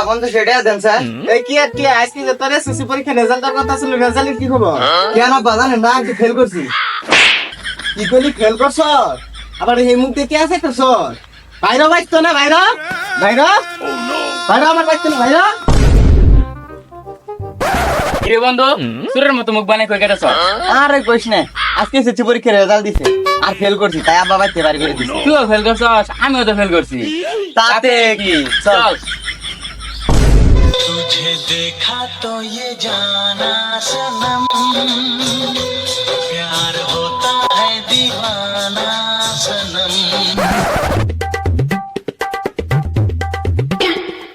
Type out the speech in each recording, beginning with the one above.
বন্ধু সেটাই দেন স্যার। এই কি আর কি আজকে যে তোর এসএসসি পরীক্ষা রেজাল্টের কথা ছিল, রেজাল্টের কি খবর? কেন আব্বা জানেন না আমি ফেল করছি। কি করলি, ফেল করছ? আবার এই মুখ দিয়ে কি আছে করছ? বাইরে বাইতো না, বাইরে বাইরে বাইরে, আমার বাইতো না, বাইরে। কিরে বন্ধু, সুরের মতো মুখ বানাই কই কেটেছ? আরে কইস না, আজকে এসএসসি পরীক্ষার রেজাল্ট দিছে আর ফেল করছি, তাই আব্বা বাইতে বাড়ি করে দিছে। তুইও ফেল করছস, আমিও তো ফেল করছি। তাতে কি চল। চল। तुझे देखा तो ये जाना सनम, प्यार होता है दीवाना सनम।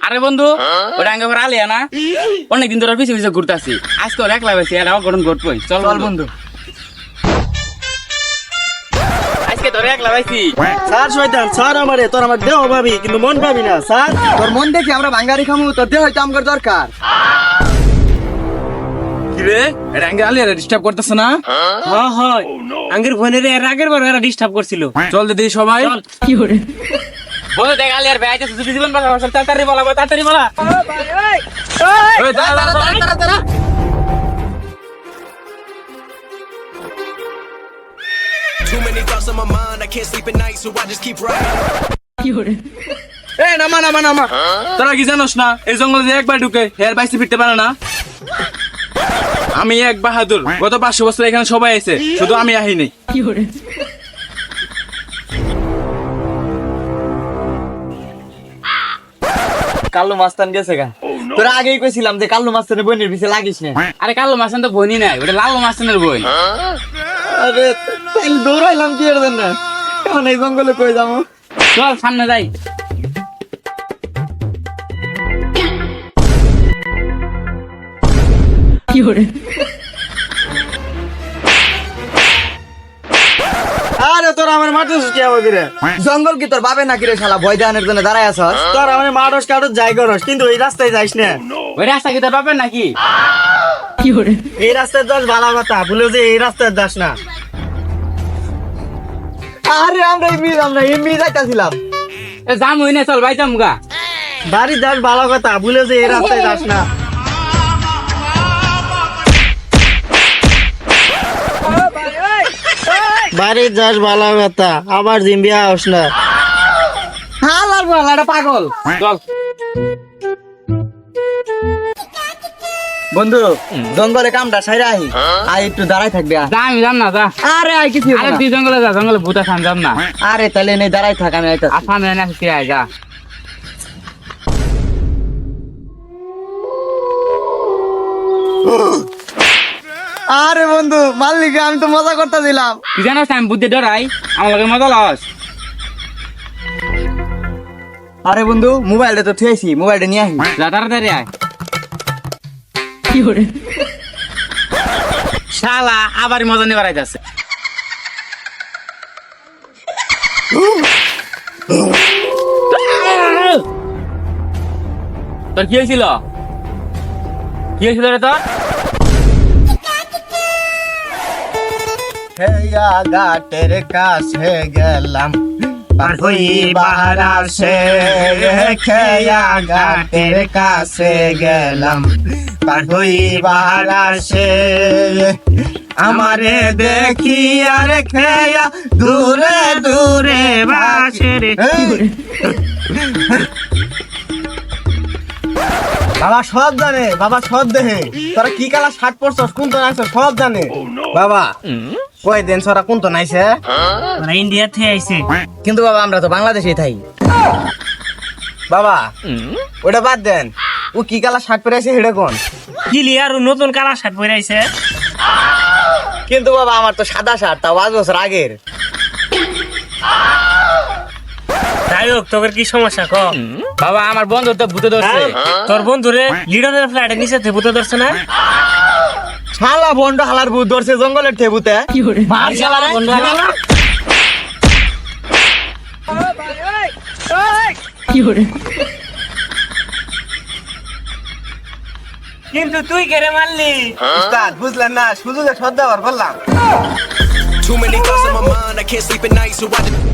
আরে বন্ধু, ওটা আঙ্গে ঘর আলিয়া না, অনেকদিন ধরে পিছে পিছে ঘুরতাছি। আজকে ওর একলা বেশি এটা অঘটন ঘটবই। চল চল বন্ধু। আজকে ধরে একলা বেশি। স্যার শয়তান, স্যার আমারে তোর আমার দেহ ভাবি কিন্তু মন ভাবি না স্যার। তোর মন দেখি আমরা বাঙ্গারি খামু, তোর দেহ হয়তো আমার দরকার। কিরে, এটা আঙ্গে আলিয়া ডিস্টার্ব করতেছ না? হ্যাঁ হয়, আঙ্গের ফোনের এর আগের বার এরা ডিস্টার্ব করছিল। চল দিদি সবাই। বন্ধু দেখ আলিয়ার ভাই আছে, তুই জীবন বাঁচা, তাড়াতাড়ি বলা, তাড়াতাড়ি বলা। ওই দাঁড়া, দাঁড়া, দাঁড়া। Too many thoughts on my mind, I can't sleep at night, so I just keep writing. এই নামা নামা নামা, তোরা কি জানোস না এই জঙ্গলে যে একবার ঢুকে হের বাইসে ফিরতে পারে না? আমি এক বাহাদুর, গত 500 বছর এখানে সবাই আছে, শুধু আমি আহিনি। কাল্লু মাস্তান গেছে গা। তোরা আগেই কইছিলাম যে কাল্লু মাস্তানের বোনের পিছে লাগিস না। আরে কালো মাছান তো বনি নাই, ওটা লাল মাছানের বই। আরে তাই দৌড়াইলাম কি এর জন্য? এখন এই জঙ্গলে কই যাবো? চল সামনে যাই। আরে তোর আমার মারতেছিস কি হবে রে? জঙ্গল কি তোর বাবে নাকি রে শালা? ভয় দেওয়ানোর জন্য দাঁড়ায় আছস? তোর আমার মারস কাটস যাই করস, কিন্তু এই রাস্তায় যাইস না। ওই রাস্তা কি তোর পাবেন নাকি? এই রাস্তায় যাস ভালো কথা, ভুলে যে এই রাস্তায় যাস না। আরে আমরা এমনি যাইতাছিলাম। এ জাম হই না, চল ভাই জামগা। বাড়ি যাস ভালো কথা, ভুলে যে এই রাস্তায় যাস না। বাড়ি যাস ভালো কথা, আবার জিম্বিয়া হস না। হালার বল, এটা পাগল। চল। বন্ধু জঙ্গলে কামটা সাইরা আহি, আই একটু দাঁড়াই থাকবে। যা, আমি যাম না, যা। আরে আই কিছু আরে তুই জঙ্গলে যা, জঙ্গলে ভূত আছে, আমি যাম না। আরে তাহলে নেই দাঁড়াই থাক, আমি আইতাছি। আসামে এনে কি আয়, যা। আরে বন্ধু মাল্লিকে আমি তো মজা করতে দিলাম। তুই জানোস আমি বুদ্ধি ডরাই, আমার লগে মজা লস। আরে বন্ধু মোবাইলটা তো থুয়েছি, মোবাইলটা নিয়ে আহি। যা তাড়াতাড়ি আয়। শালা আবার মজা নিয়ে বেড়াইতেছে। তোর কি হয়েছিল? কি হয়েছিল রে তোর? হেয়া ঘাটের কাছে গেলাম, পার হই বাহারাসে। খেয়া ঘাটের কাছে গেলাম, পার হই বাহারাসে। আমারে দেখি আর খেয়া দূরে দূরে ভাসে রে। বাবা সব জানে, বাবা সব দেহে। তোরা কি কালা শার্ট পরছস, কোন তো নাইছ সব জানে বাবা। কই দেন সরা কোন তো নাইছে? ওরা ইন্ডিয়া থেকে আইছে। কিন্তু বাবা আমরা তো বাংলাদেশেই থাই। বাবা ওটা বাদ দেন, ও কি কালা শার্ট পরে আছে হেডে কোন? ক্লিয়ার নতুন কালার শার্ট পরে আইছে। কিন্তু বাবা আমার তো সাদা শার্ট, তাও 5 বছর আগের। যাই হোক, তোর কি সমস্যা ক? বাবা আমার বন্ধু তো ভূতে ধরছে। তোর বন্ধুরে লিডনের ফ্ল্যাটের নিচে থেকে ভূতে ধরছে না? শালা বন্ড হালার ভূত ধরছে জঙ্গলের থেবুতে। মার শালা রে। কিন্তু তুই কেড়ে মারলি? উস্তাদ বুঝলেন না, শুধু যে শ্রদ্ধা করলাম। Too many thoughts on my mind, I can't sleep at night, so I just